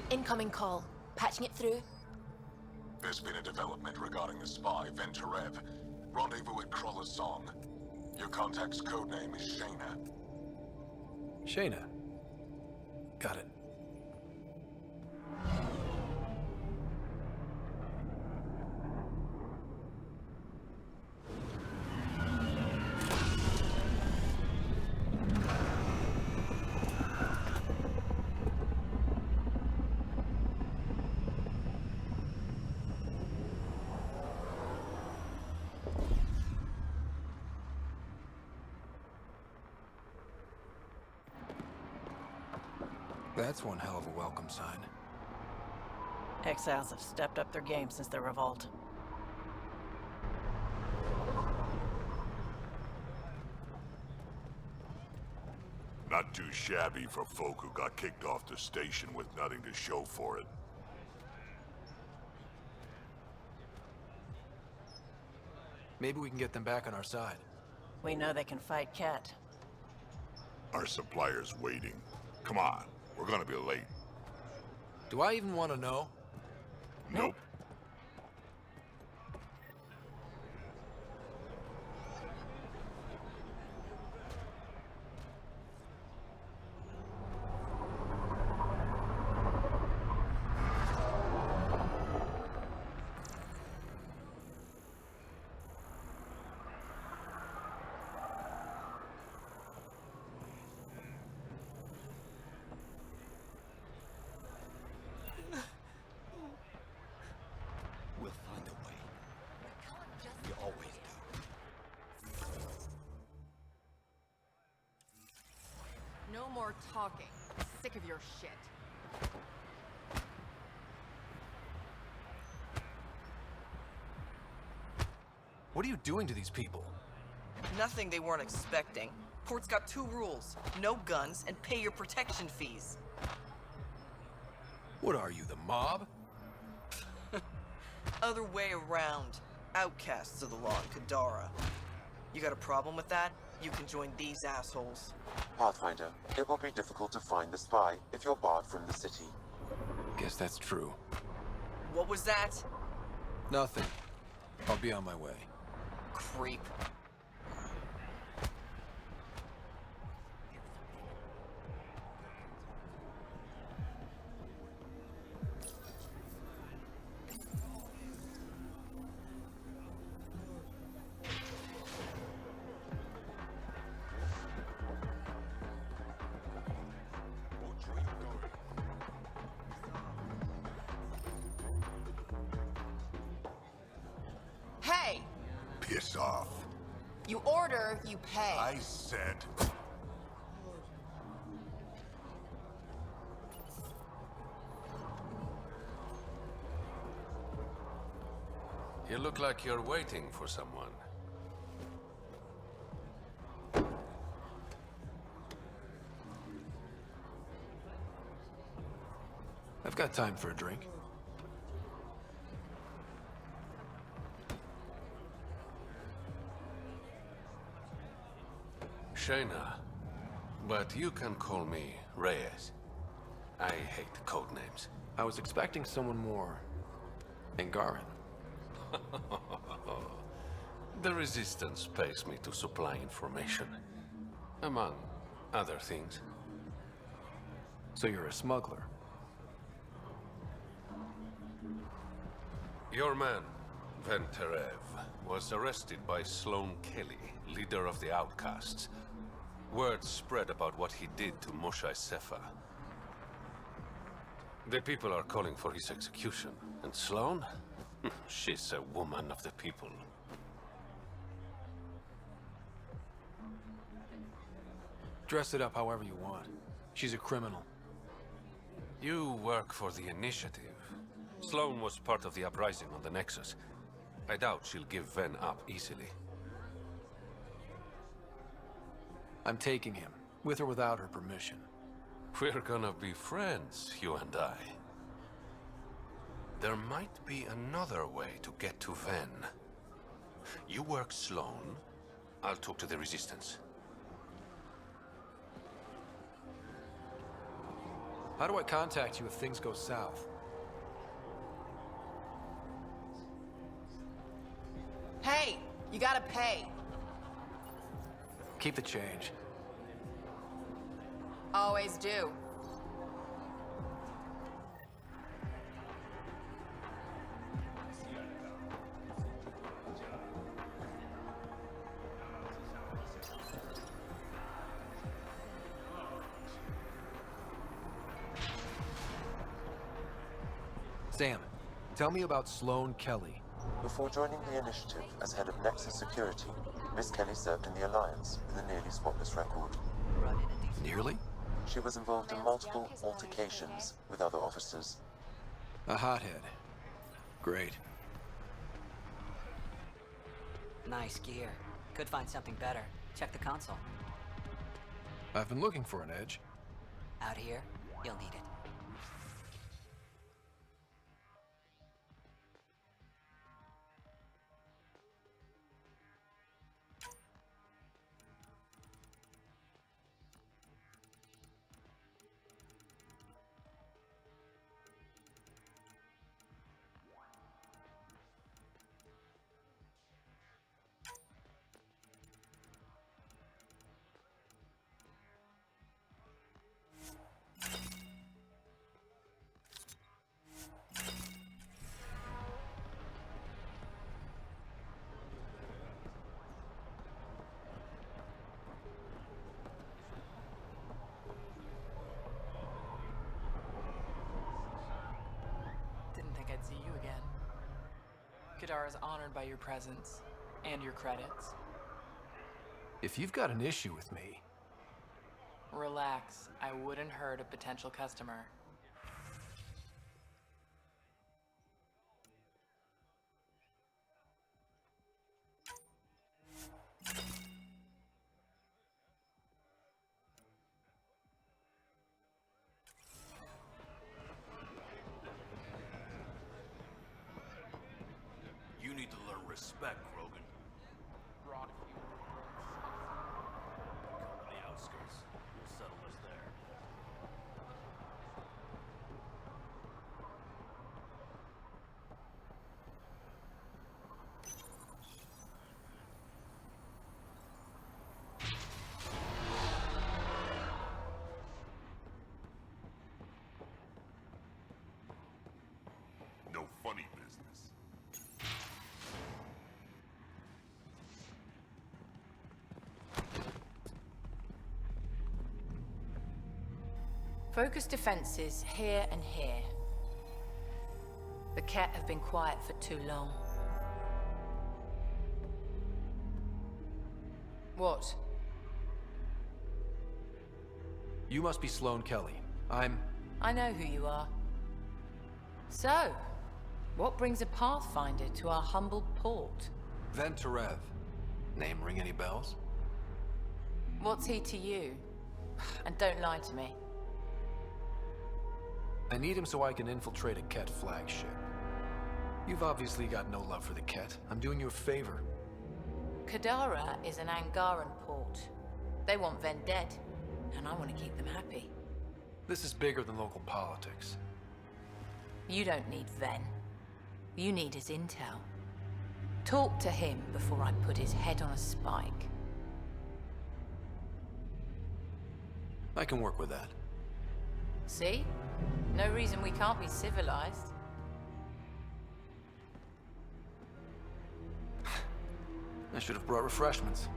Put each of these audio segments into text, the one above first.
Incoming call. Patching it through. There's been a development regarding the spy, Venturev. Rendezvous at Crawler's Song. Your contact's codename is Shayna. Shayna. Got it. That's one hell of a welcome sign. Exiles have stepped up their game since the revolt. Not too shabby for folk who got kicked off the station with nothing to show for it. Maybe we can get them back on our side. We know they can fight Ket. Our supplier's waiting. Come on, we're gonna be late. Do I even want to know? Nope. We'll find a way. We always do. No more talking. Sick of your shit. What are you doing to these people? Nothing they weren't expecting. Port's got 2 rules. No guns and pay your protection fees. What are you, the mob? Other way around. Outcasts of the law in Kadara. You got a problem with that? You can join these assholes. Pathfinder, it will be difficult to find the spy if you're barred from the city. Guess that's true. What was that? Nothing. I'll be on my way. Creep. Hey! Piss off. You order, you pay. I said... You look like you're waiting for someone. I've got time for a drink. Shayna, but you can call me Reyes. I hate code names. I was expecting someone more Angaran. The Resistance pays me to supply information, among other things. So you're a smuggler? Your man, Venturev, was arrested by Sloane Kelly, leader of the Outcasts. Word spread about what he did to Moshae Sefa. The people are calling for his execution. And Sloane? She's a woman of the people. Dress it up however you want. She's a criminal. You work for the Initiative. Sloane was part of the uprising on the Nexus. I doubt she'll give Ven up easily. I'm taking him, with or without her permission. We're gonna be friends, you and I. There might be another way to get to Ven. You work Sloane, I'll talk to the Resistance. How do I contact you if things go south? Hey, you gotta pay. Keep the change. Always do. Sam, tell me about Sloane Kelly. Before joining the initiative as head of Nexus Security, Miss Kelly served in the Alliance with a nearly spotless record. Nearly? She was involved in multiple altercations with other officers. A hothead. Great. Nice gear. Could find something better. Check the console. I've been looking for an edge. Out here, you'll need it. Didn't think I'd see you again. Kadara's honored by your presence and your credits. If you've got an issue with me... Relax, I wouldn't hurt a potential customer. You need to learn respect, Krogan. Brought a few Come to the outskirts. We'll settle this there. No funny business. Focus defenses here and here. The Ket have been quiet for too long. What? You must be Sloane Kelly. I know who you are. So, what brings a Pathfinder to our humble port? Venterev. Name ring any bells? What's he to you? And don't lie to me. I need him so I can infiltrate a Ket flagship. You've obviously got no love for the Ket. I'm doing you a favor. Kadara is an Angaran port. They want Ven dead, and I want to keep them happy. This is bigger than local politics. You don't need Ven. You need his intel. Talk to him before I put his head on a spike. I can work with that. See? No reason we can't be civilized. I should have brought refreshments.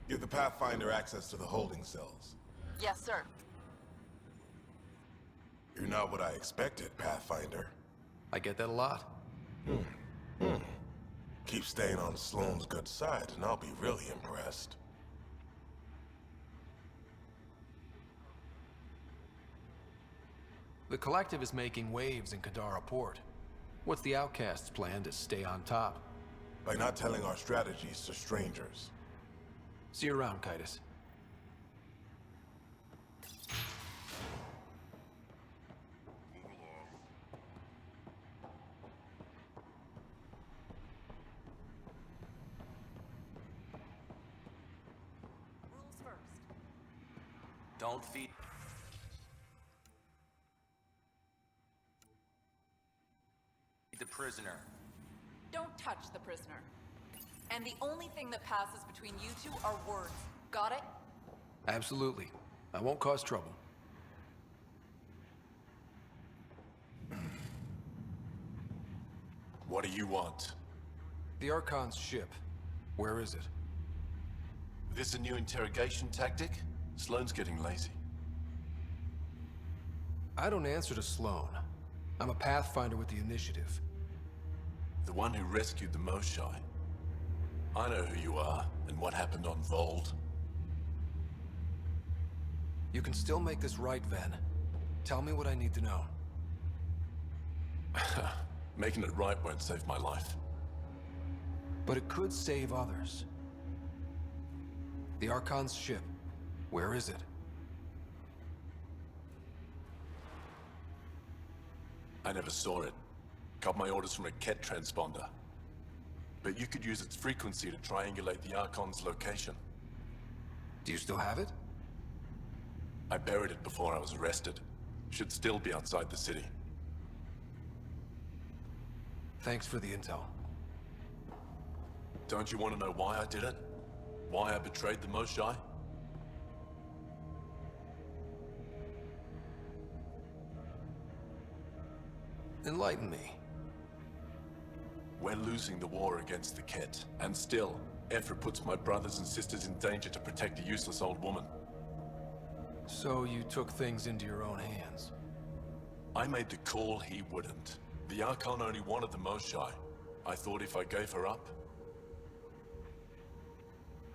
Give the Pathfinder access to the holding cells. Yes, sir. You're not what I expected, Pathfinder. I get that a lot. Keep staying on Sloane's good side, and I'll be really impressed. The Collective is making waves in Kadara Port. What's the Outcast's plan to stay on top? By not telling our strategies to strangers. See you around, Kitus. Don't feed... the prisoner. Don't touch the prisoner. And the only thing that passes between you two are words. Got it? Absolutely. I won't cause trouble. What do you want? The Archon's ship. Where is it? This a new interrogation tactic? Sloane's getting lazy. I don't answer to Sloane. I'm a Pathfinder with the initiative. The one who rescued the Moshai. I know who you are, and what happened on Vold. You can still make this right, Ven. Tell me what I need to know. Making it right won't save my life. But it could save others. The Archon's ship. Where is it? I never saw it. Got my orders from a Ket transponder. But you could use its frequency to triangulate the Archon's location. Do you still have it? I buried it before I was arrested. Should still be outside the city. Thanks for the intel. Don't you want to know why I did it? Why I betrayed the Moshai? Enlighten me. We're losing the war against the Ket, and still, Ephra puts my brothers and sisters in danger to protect a useless old woman. So you took things into your own hands? I made the call he wouldn't. The Archon only wanted the Moshai. I thought if I gave her up...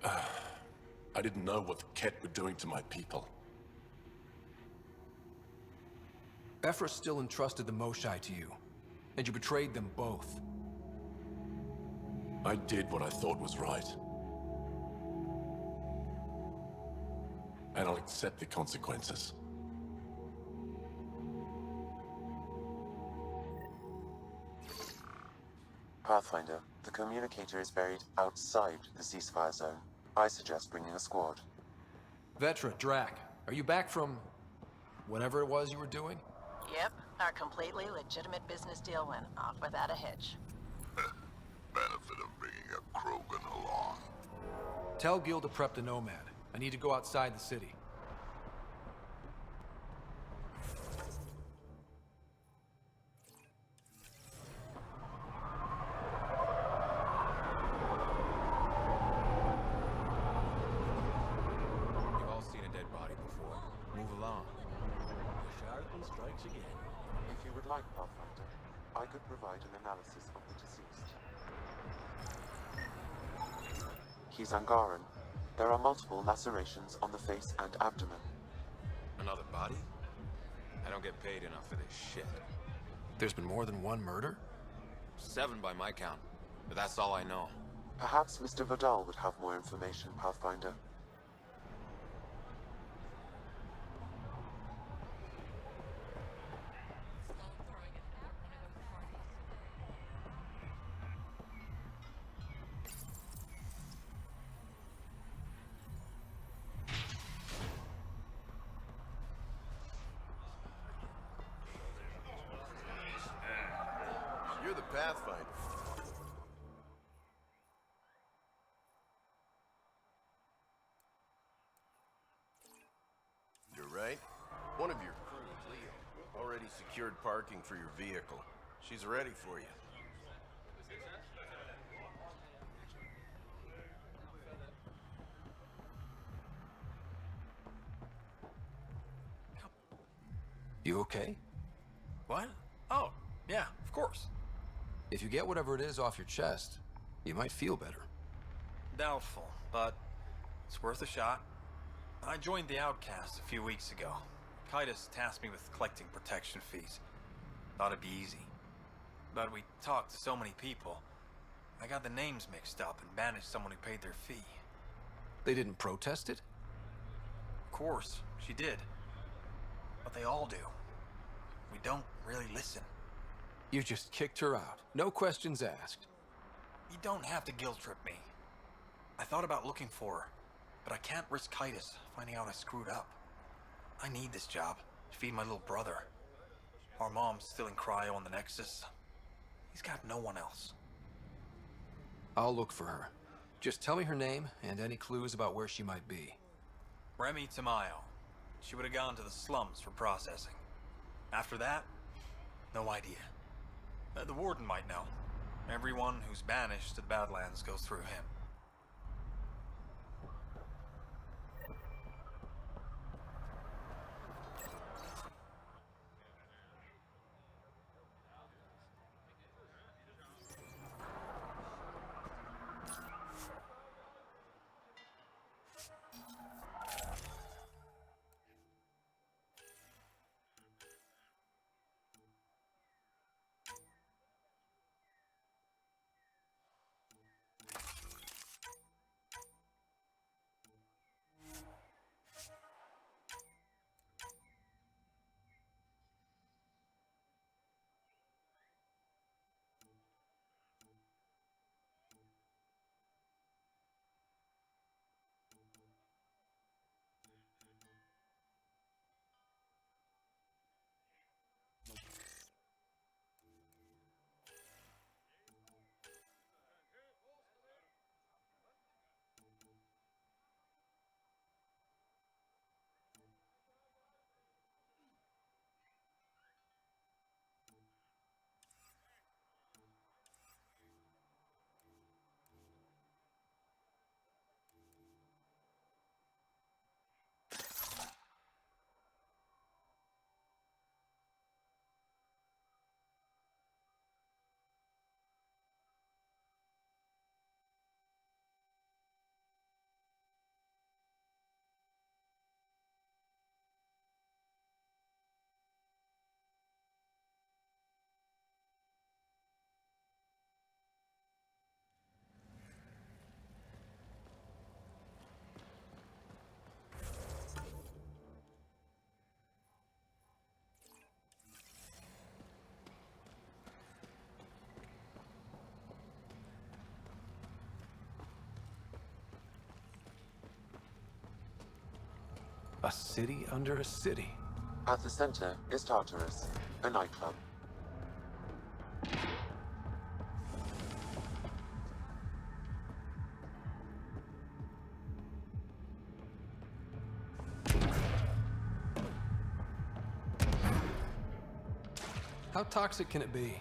I didn't know what the Ket were doing to my people. Ephra still entrusted the Moshai to you, and you betrayed them both. I did what I thought was right. And I'll accept the consequences. Pathfinder, the communicator is buried outside the ceasefire zone. I suggest bringing a squad. Vetra, Drac, are you back from... whatever it was you were doing? Yep, our completely legitimate business deal went off without a hitch. Benefit of bringing a Krogan along. Tell Gil to prep the Nomad. I need to go outside the city. You've all seen a dead body before. Move along. The Sharpton strikes again. If you would like, Pathfinder, I could provide an analysis of the deceased. He's Angaran. There are multiple lacerations on the face and abdomen. Another body? I don't get paid enough for this shit. There's been more than one murder? 7 by my count, but that's all I know. Perhaps Mr. Vidal would have more information, Pathfinder. You're the Pathfinder. You're right. One of your crew, Leo, already secured parking for your vehicle. She's ready for you. You okay? What? Oh, yeah, of course. If you get whatever it is off your chest, you might feel better. Doubtful, but it's worth a shot. I joined the Outcasts a few weeks ago. Kaitis tasked me with collecting protection fees. Thought it'd be easy. But we talked to so many people, I got the names mixed up and banished someone who paid their fee. They didn't protest it? Of course, she did. But they all do. We don't really listen. You just kicked her out. No questions asked. You don't have to guilt trip me. I thought about looking for her, but I can't risk Kaitis finding out I screwed up. I need this job to feed my little brother. Our mom's still in cryo on the Nexus. He's got no one else. I'll look for her. Just tell me her name and any clues about where she might be. Remy Tamayo. She would have gone to the slums for processing. After that, no idea. The warden might know. Everyone who's banished to the Badlands goes through him. A city under a city. At the center is Tartarus, a nightclub. How toxic can it be?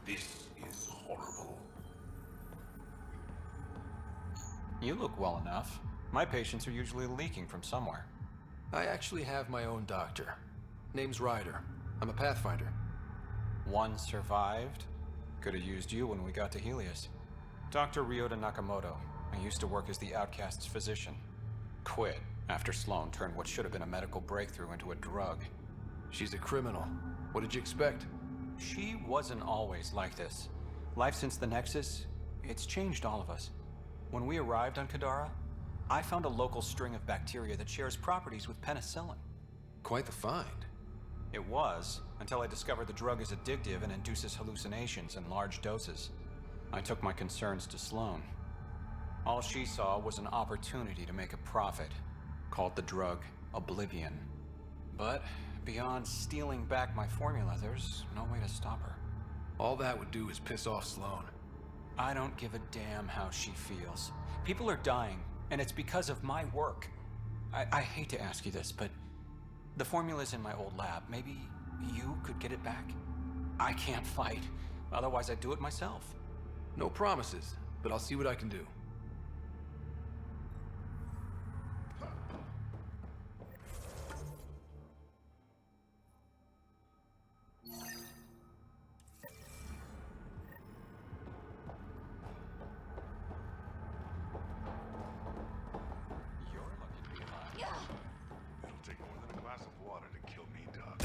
This is horrible. You look well enough. My patients are usually leaking from somewhere. I actually have my own doctor. Name's Ryder. I'm a Pathfinder. One survived. Could have used you when we got to Helios. Dr. Ryota Nakamoto. I used to work as the Outcast's physician. Quit after Sloan turned what should have been a medical breakthrough into a drug. She's a criminal. What did you expect? She wasn't always like this. Life since the Nexus, it's changed all of us. When we arrived on Kadara, I found a local string of bacteria that shares properties with penicillin. Quite the find. It was, until I discovered the drug is addictive and induces hallucinations in large doses. I took my concerns to Sloan. All she saw was an opportunity to make a profit, called the drug Oblivion. But beyond stealing back my formula, there's no way to stop her. All that would do is piss off Sloan. I don't give a damn how she feels. People are dying, and it's because of my work. I hate to ask you this, but the formula's in my old lab. Maybe you could get it back? I can't fight. Otherwise, I'd do it myself. No promises, but I'll see what I can do. It'll take more than a glass of water to kill me, Doc.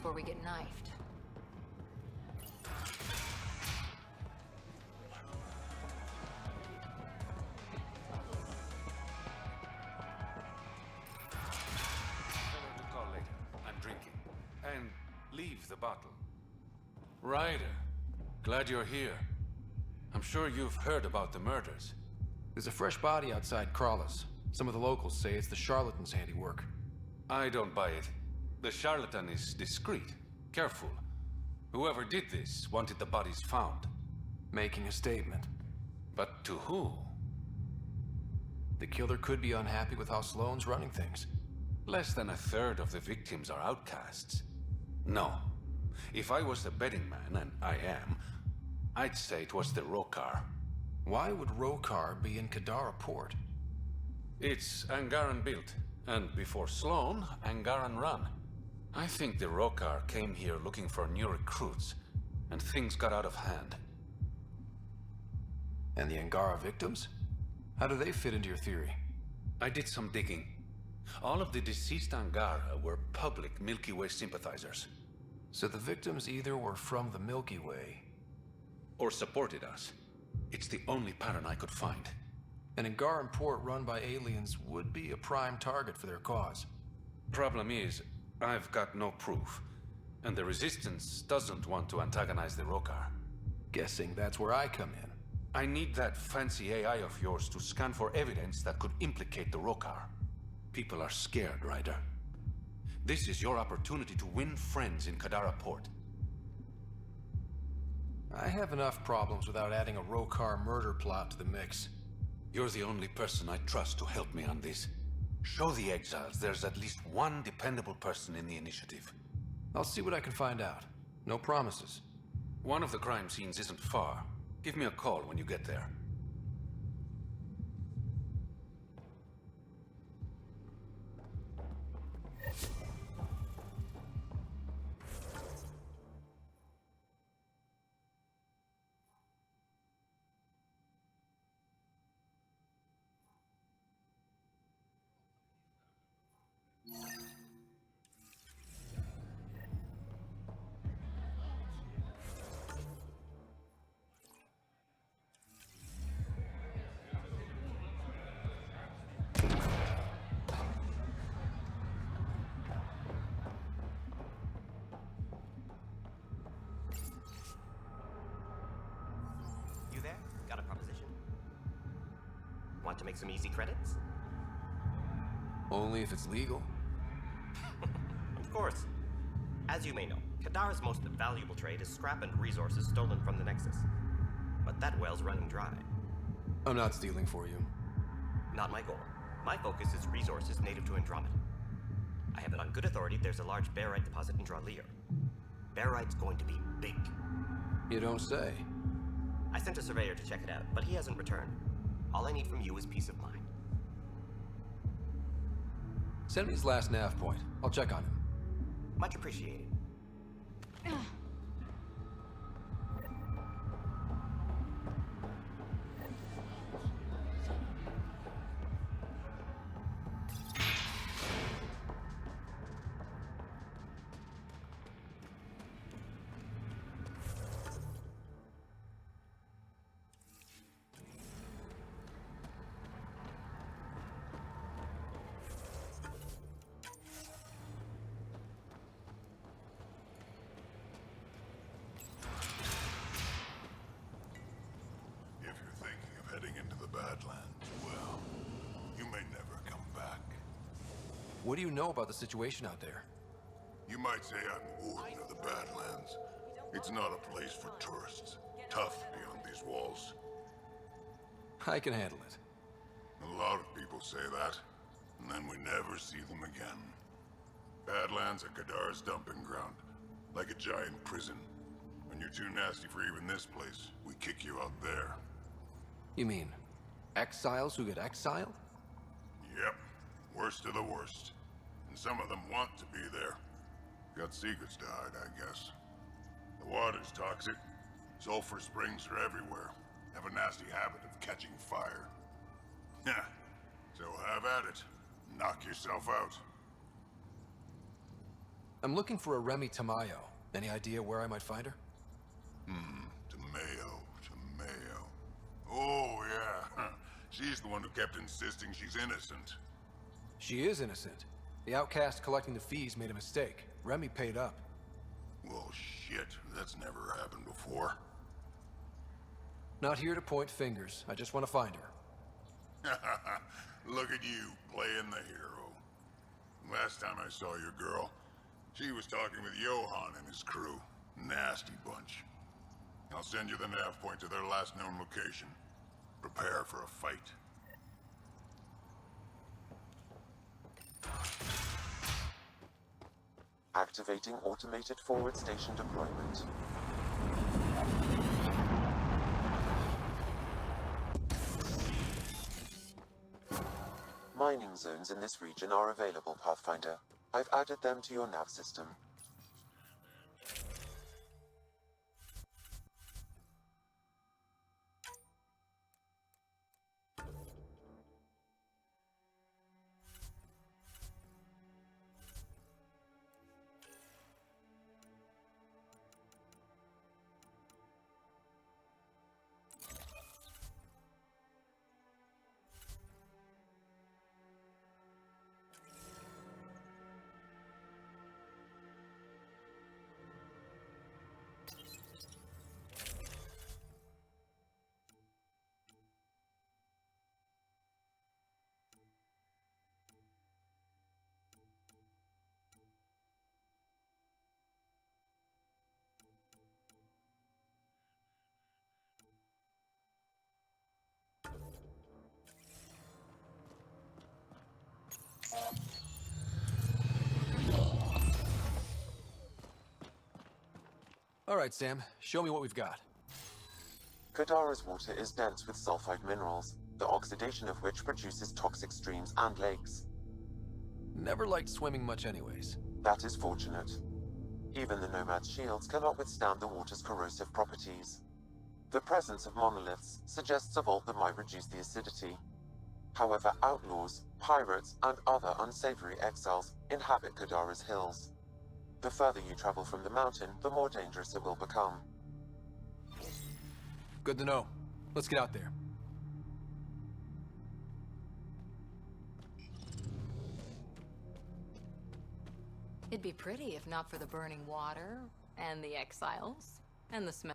before we get knifed. Tell her to call later. I'm drinking. And leave the bottle. Ryder, glad you're here. I'm sure you've heard about the murders. There's a fresh body outside Crawlers. Some of the locals say it's the charlatan's handiwork. I don't buy it. The charlatan is discreet, careful. Whoever did this wanted the bodies found. Making a statement. But to who? The killer could be unhappy with how Sloane's running things. Less than a third of the victims are outcasts. No. If I was the betting man, and I am, I'd say it was the Rokar. Why would Rokar be in Kadara port? It's Angaran built, and before Sloane, Angaran run. I think the Rokar came here looking for new recruits, and things got out of hand. And the Angara victims? How do they fit into your theory? I did some digging. All of the deceased Angara were public Milky Way sympathizers. So the victims either were from the Milky Way... or supported us. It's the only pattern I could find. An Angaran port run by aliens would be a prime target for their cause. Problem is, I've got no proof. And the Resistance doesn't want to antagonize the Rokar. Guessing that's where I come in. I need that fancy AI of yours to scan for evidence that could implicate the Rokar. People are scared, Ryder. This is your opportunity to win friends in Kadara Port. I have enough problems without adding a Rokar murder plot to the mix. You're the only person I trust to help me on this. Show the exiles there's at least one dependable person in the initiative. I'll see what I can find out. No promises. One of the crime scenes isn't far. Give me a call when you get there. You there? Got a proposition? Want to make some easy credits? Only if it's legal. Of course. As you may know, Kadara's most valuable trade is scrap and resources stolen from the Nexus. But that well's running dry. I'm not stealing for you. Not my goal. My focus is resources native to Andromeda. I have it on good authority there's a large barite deposit in Dralier. Barite's going to be big. You don't say. I sent a surveyor to check it out, but he hasn't returned. All I need from you is peace of mind. Send me his last nav point. I'll check on him. Much appreciated. What do you know about the situation out there? You might say I'm warden of the Badlands. It's not a place for tourists. Tough beyond these walls. I can handle it. A lot of people say that, and then we never see them again. Badlands are Kadara's dumping ground, like a giant prison. When you're too nasty for even this place, we kick you out there. You mean exiles who get exiled? Yep, worst of the worst. And some of them want to be there. Got secrets to hide, I guess. The water's toxic. Sulfur springs are everywhere. Have a nasty habit of catching fire. Yeah, so have at it. Knock yourself out. I'm looking for a Remy Tamayo. Any idea where I might find her? Tamayo. Oh, yeah. She's the one who kept insisting she's innocent. She is innocent. The outcast collecting the fees made a mistake. Remy paid up. Well, shit. That's never happened before. Not here to point fingers. I just want to find her. Look at you, playing the hero. Last time I saw your girl, she was talking with Johan and his crew. Nasty bunch. I'll send you the nav point to their last known location. Prepare for a fight. Activating automated forward station deployment. Mining zones in this region are available, Pathfinder. I've added them to your nav system. All right, Sam. Show me what we've got. Kadara's water is dense with sulfide minerals, the oxidation of which produces toxic streams and lakes. Never liked swimming much anyways. That is fortunate. Even the Nomad's shields cannot withstand the water's corrosive properties. The presence of monoliths suggests a vault that might reduce the acidity. However, outlaws, pirates, and other unsavory exiles inhabit Kadara's hills. The further you travel from the mountain, the more dangerous it will become. Good to know. Let's get out there. It'd be pretty if not for the burning water, and the exiles, and the smell.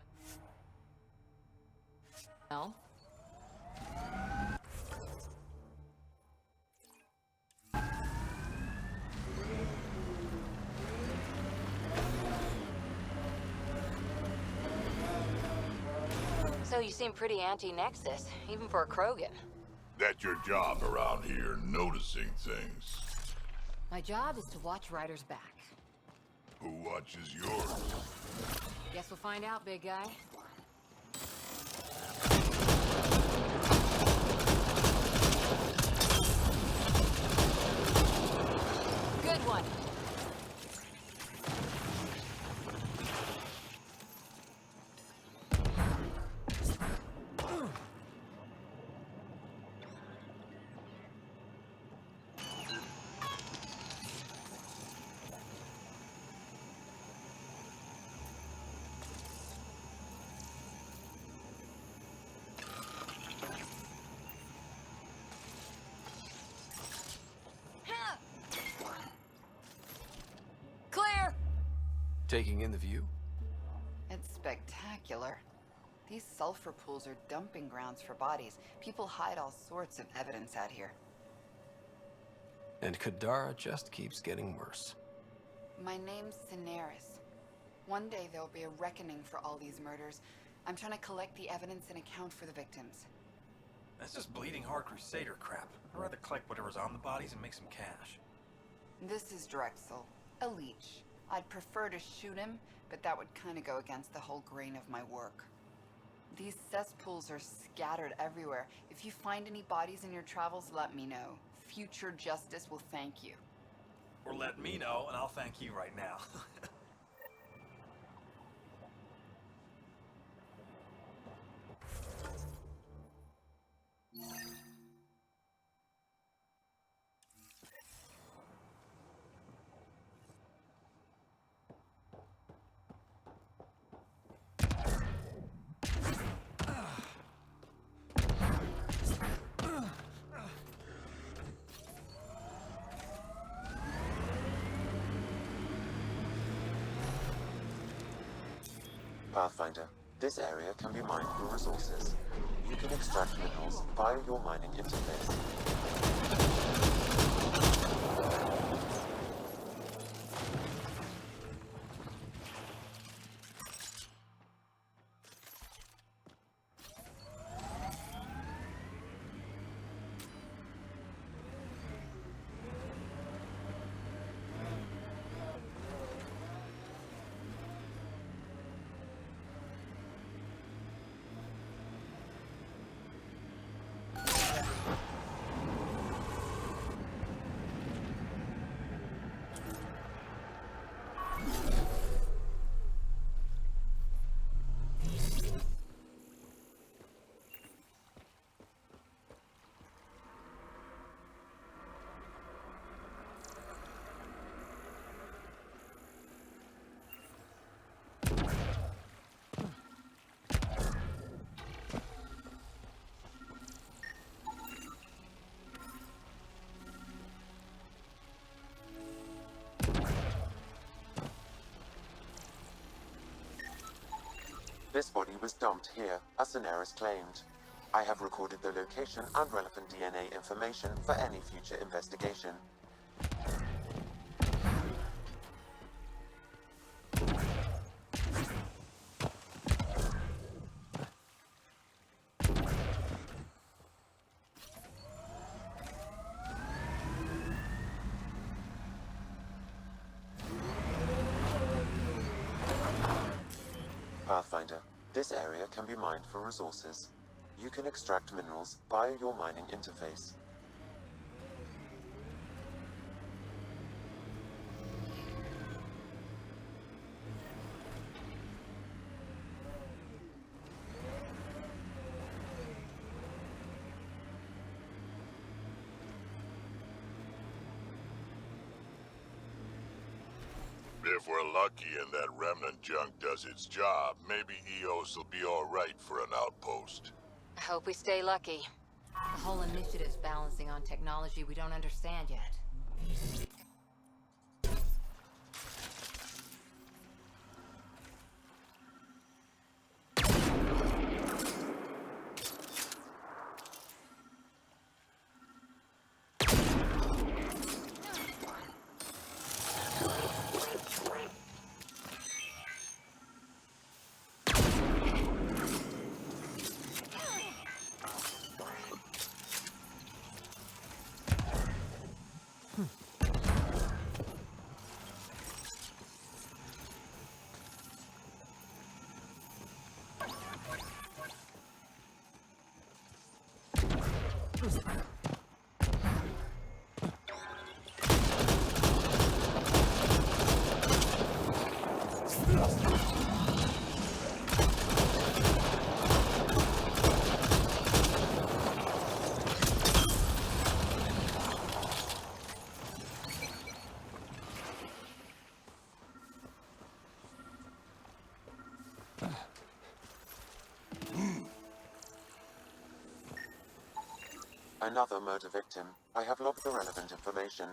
So you seem pretty anti-Nexus, even for a Krogan. That's your job around here, noticing things. My job is to watch Ryder's back. Who watches yours? Guess we'll find out, big guy. Good one. Clear! Taking in the view? It's spectacular. These sulfur pools are dumping grounds for bodies. People hide all sorts of evidence out here. And Kadara just keeps getting worse. My name's Cineris. One day there'll be a reckoning for all these murders. I'm trying to collect the evidence and account for the victims. That's just bleeding heart crusader crap. I'd rather collect whatever's on the bodies and make some cash. This is Drexel, a leech. I'd prefer to shoot him, but that would kind of go against the whole grain of my work. These cesspools are scattered everywhere. If you find any bodies in your travels, let me know. Future justice will thank you. Or let me know, and I'll thank you right now. Pathfinder, this area can be mined for resources. You can extract minerals via your mining interface. This body was dumped here, as Daenerys claimed. I have recorded the location and relevant DNA information for any future investigation. Pathfinder, this area can be mined for resources. You can extract minerals via your mining interface. If we're lucky and that remnant junk does its job, maybe EOS will be alright for an outpost. I hope we stay lucky. The whole initiative's balancing on technology we don't understand yet. Another murder victim. I have logged the relevant information.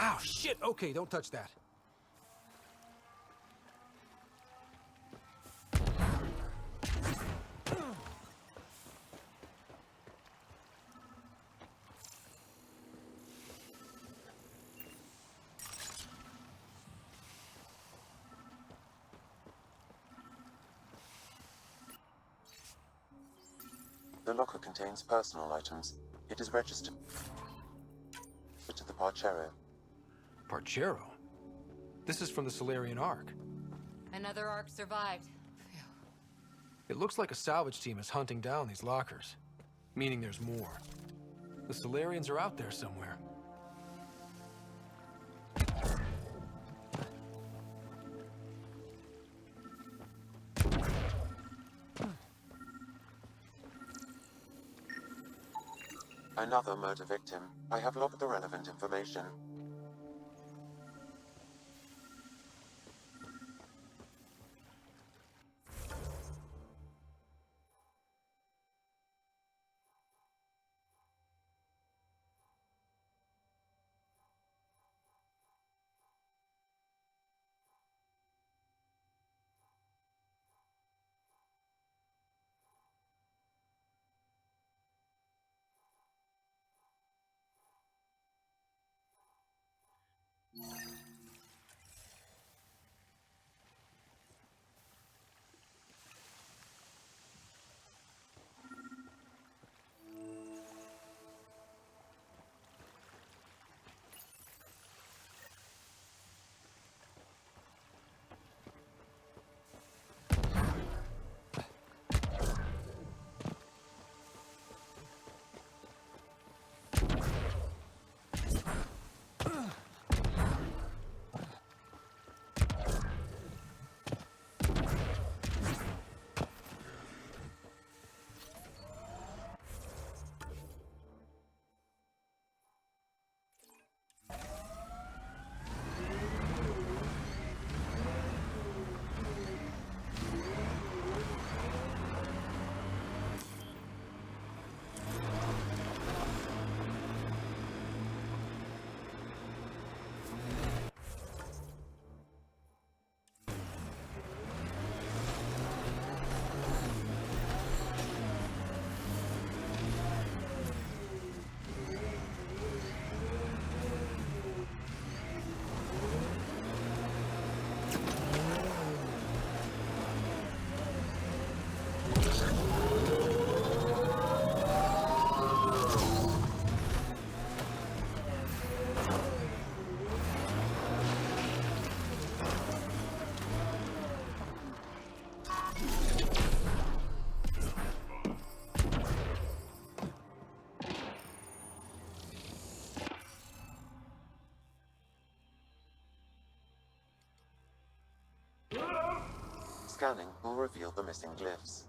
Ow, shit! Okay, don't touch that. The locker contains personal items. It is registered to the Parchero. Parchero? This is from the Solarian Ark. Another Ark survived. It looks like a salvage team is hunting down these lockers. Meaning there's more. The Solarians are out there somewhere. Another murder victim. I have logged the relevant information. Scanning will reveal the missing glyphs.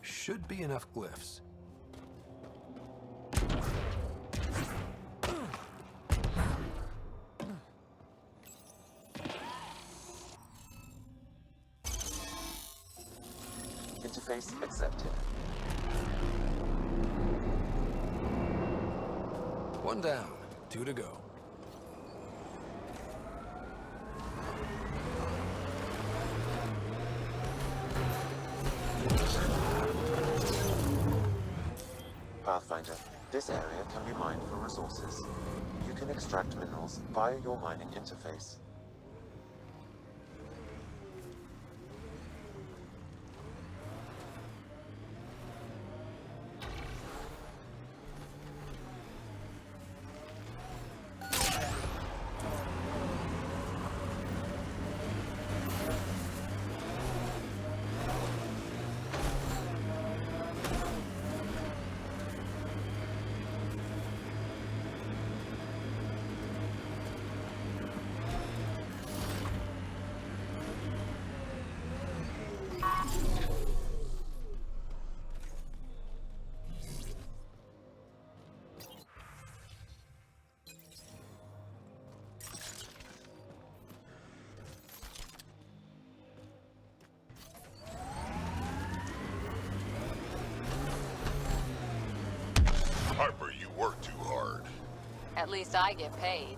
Should be enough glyphs. Interface accepted. One down, 2 to go. Pathfinder, this area can be mined for resources. You can extract minerals via your mining interface. Harper, you work too hard. At least I get paid.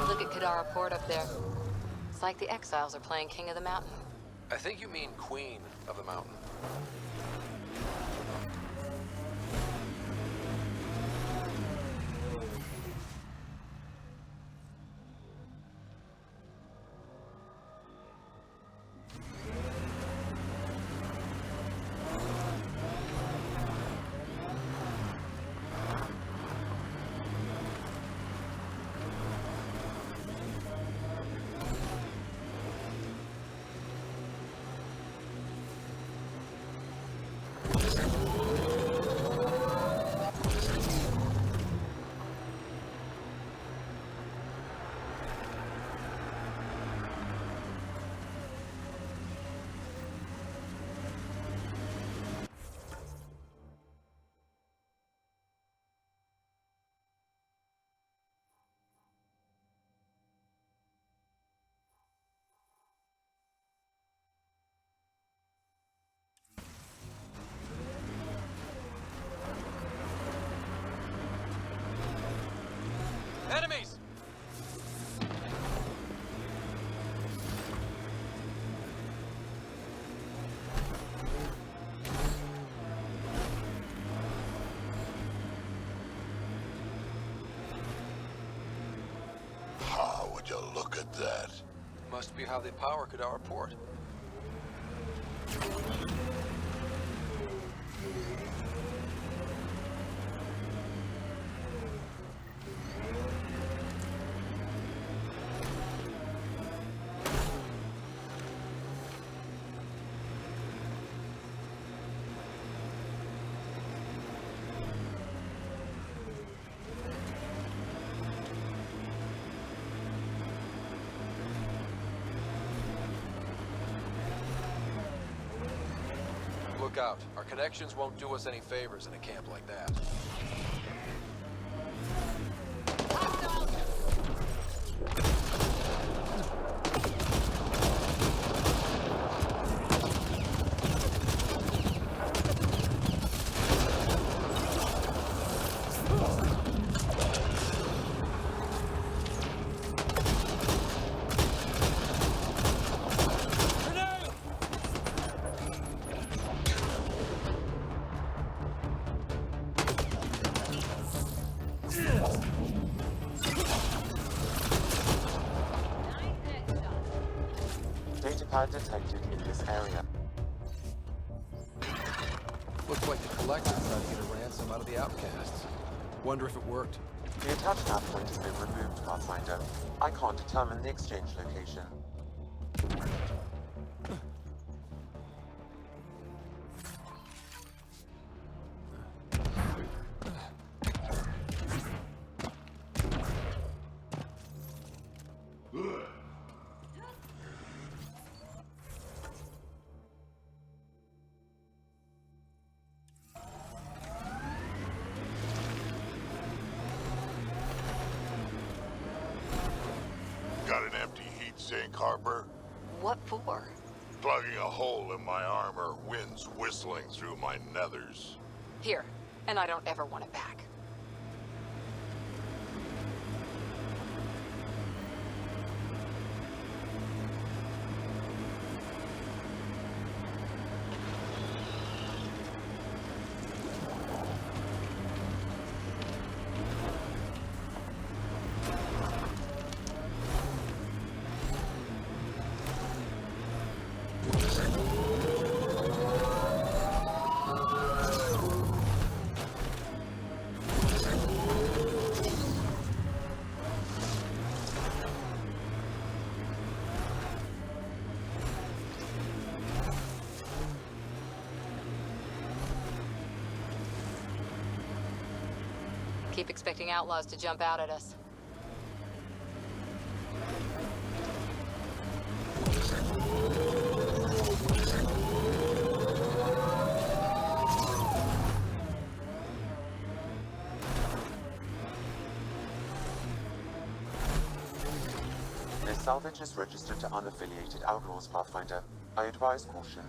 Look at Kadara Port up there. It's like the exiles are playing King of the Mountain. I think you mean Queen of the Mountain. Enemies! Ah, would you look at that? Must be how they power Kadara Port. Look out. Our connections won't do us any favors in a camp like that. Datapad detected in this area. Looks like the Collector tried to get a ransom out of the outcasts. Wonder if it worked. The attached map point has been removed, Pathfinder. I can't determine the exchange location. Got an empty heat sink, Harper? What for? Plugging a hole in my armor, winds whistling through my nethers. Here, and I don't ever want it back. Keep expecting outlaws to jump out at us. Salvage is registered to unaffiliated outlaws, Pathfinder. I advise caution.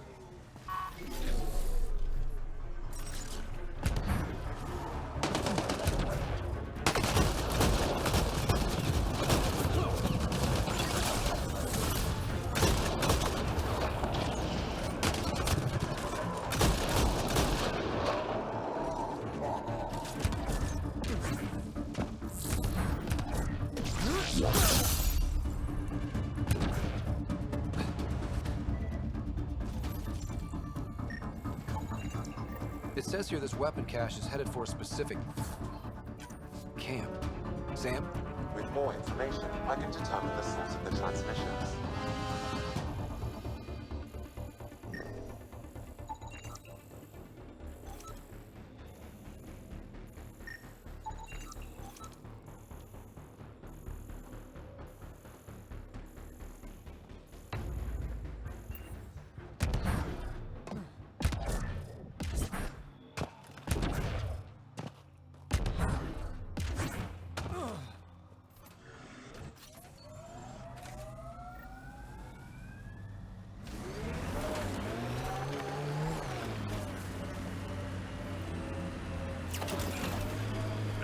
It says here this weapon cache is headed for a specific camp. Sam? With more information, I can determine the source of the transmissions.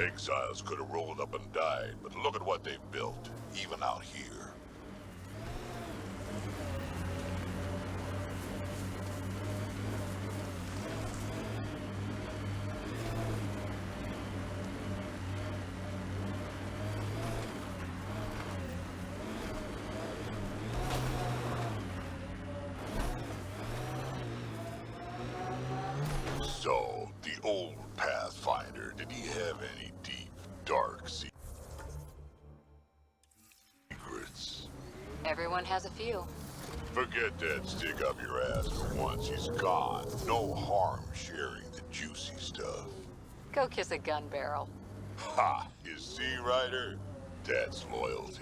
Exiles could have rolled up and died, but look at what they've built, even out here. So, the old Pathfinder, did he have any deep, dark secrets? Everyone has a few. Forget that stick up your ass for once. He's gone. No harm sharing the juicy stuff. Go kiss a gun barrel. Ha! You see, Ryder? That's loyalty.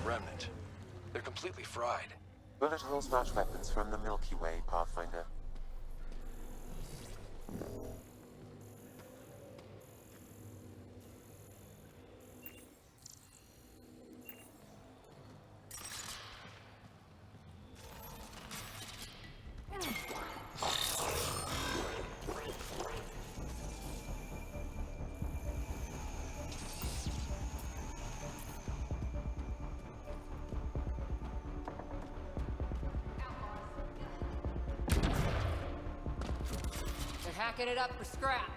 Remnant. They're completely fried. Bullet holes match weapons from the Milky Way, Pathfinder. They're hacking it up for scrap.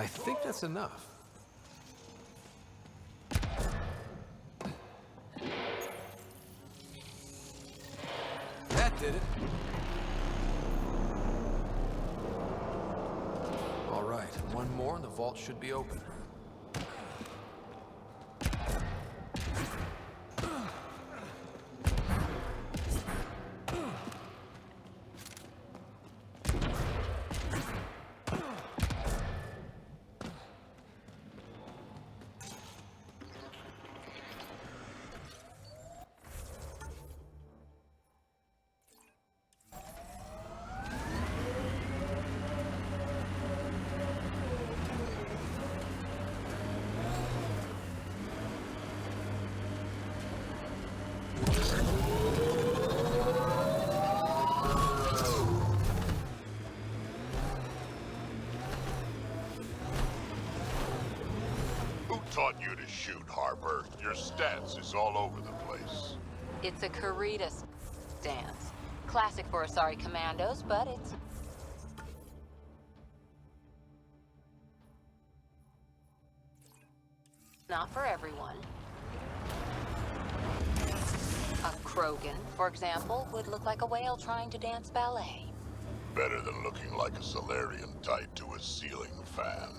I think that's enough. That did it. All right, one more and the vault should be open. Taught you to shoot, Harper. Your stance is all over the place. It's a Karita stance. Classic for Asari commandos, but it's not for everyone. A Krogan, for example, would look like a whale trying to dance ballet. Better than looking like a Solarian tied to a ceiling fan.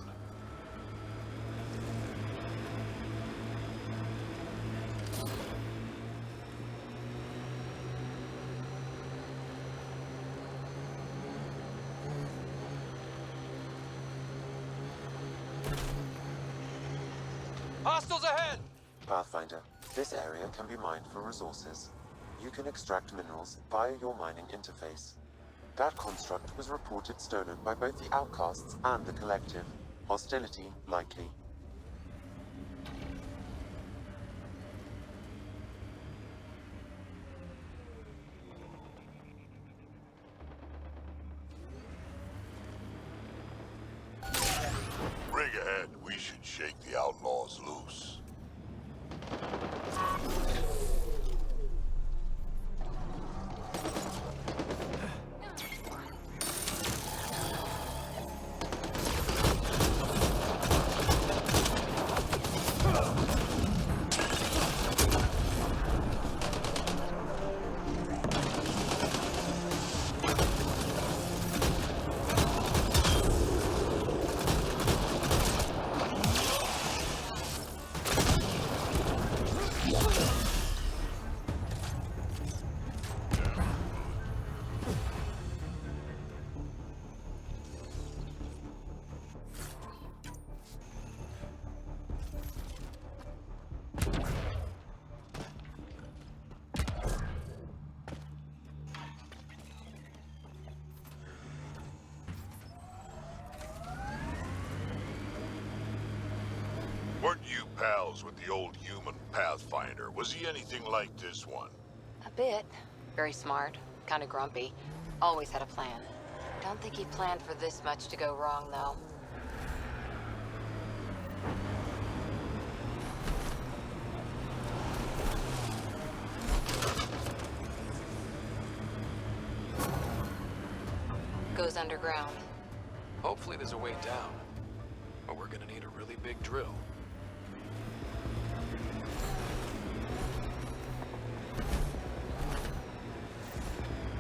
Hostiles ahead! Pathfinder, this area can be mined for resources. You can extract minerals via your mining interface. That construct was reported stolen by both the Outcasts and the Collective. Hostility likely. Ring ahead. We should shake the outlaws loose. Weren't you pals with the old human Pathfinder? Was he anything like this one? A bit. Very smart, kind of grumpy. Always had a plan. Don't think he planned for this much to go wrong, though. Goes underground. Hopefully there's a way down. But we're gonna need a really big drill.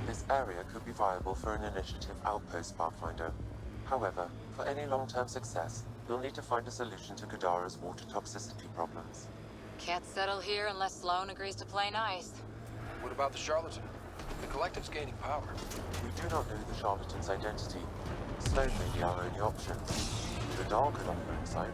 This area could be viable for an initiative outpost, Pathfinder. However, for any long-term success, you'll need to find a solution to Kadara's water toxicity problems. Can't settle here unless Sloan agrees to play nice. What about the charlatan? The Collective's gaining power. We do not know the charlatan's identity. Sloan may be our only option. Kadar could offer insight.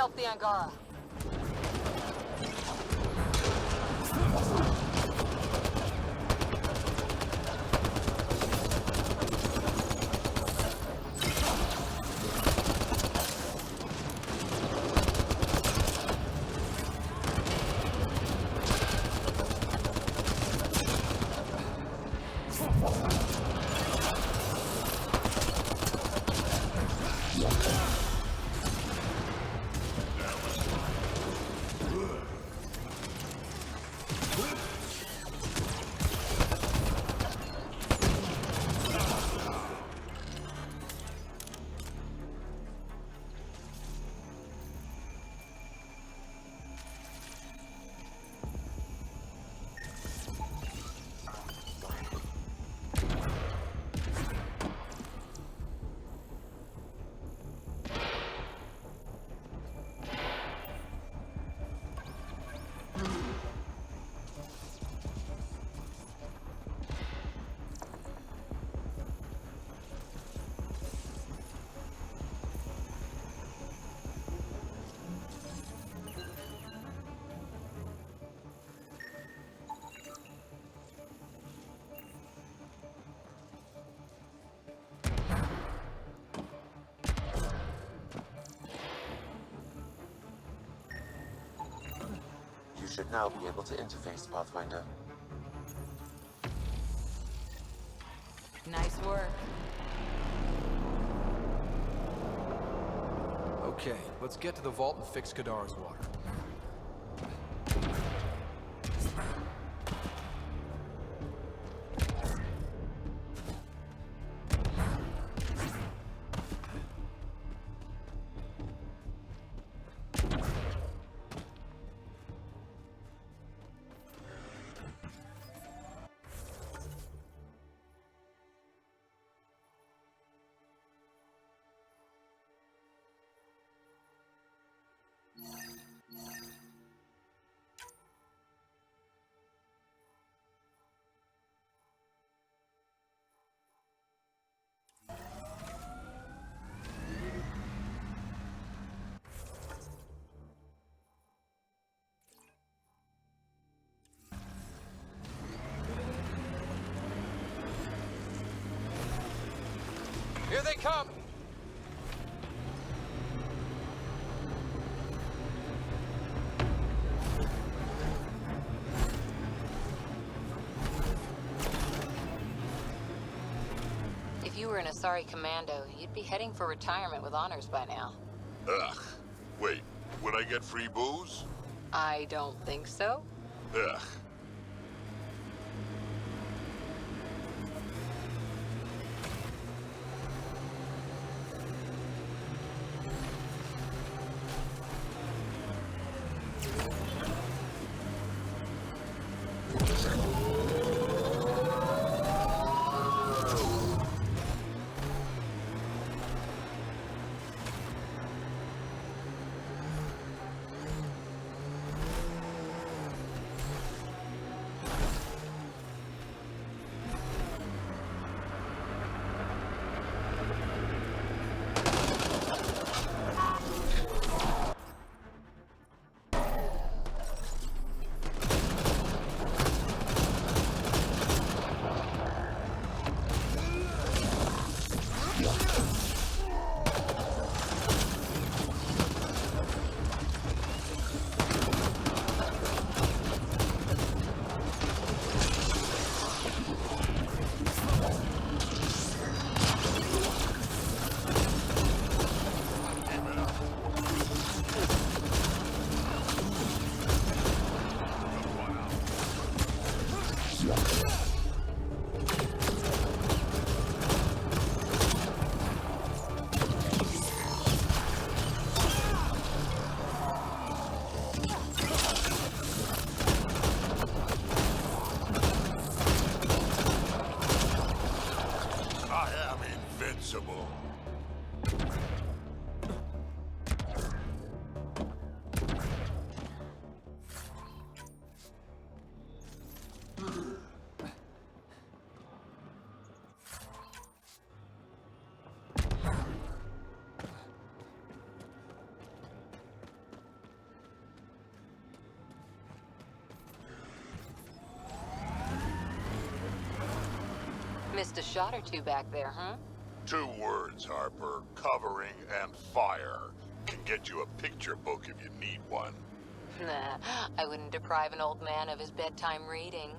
help the Angara. You should now be able to interface, Pathfinder. Nice work. Okay, let's get to the vault and fix Kadara's water. Here they come! If you were an Asari commando, you'd be heading for retirement with honors by now. Ugh. Wait, would I get free booze? I don't think so. Ugh. Invincible. Missed a shot or two back there, huh? 2 words, Harper. Covering and fire. Can get you a picture book if you need one. Nah, I wouldn't deprive an old man of his bedtime reading.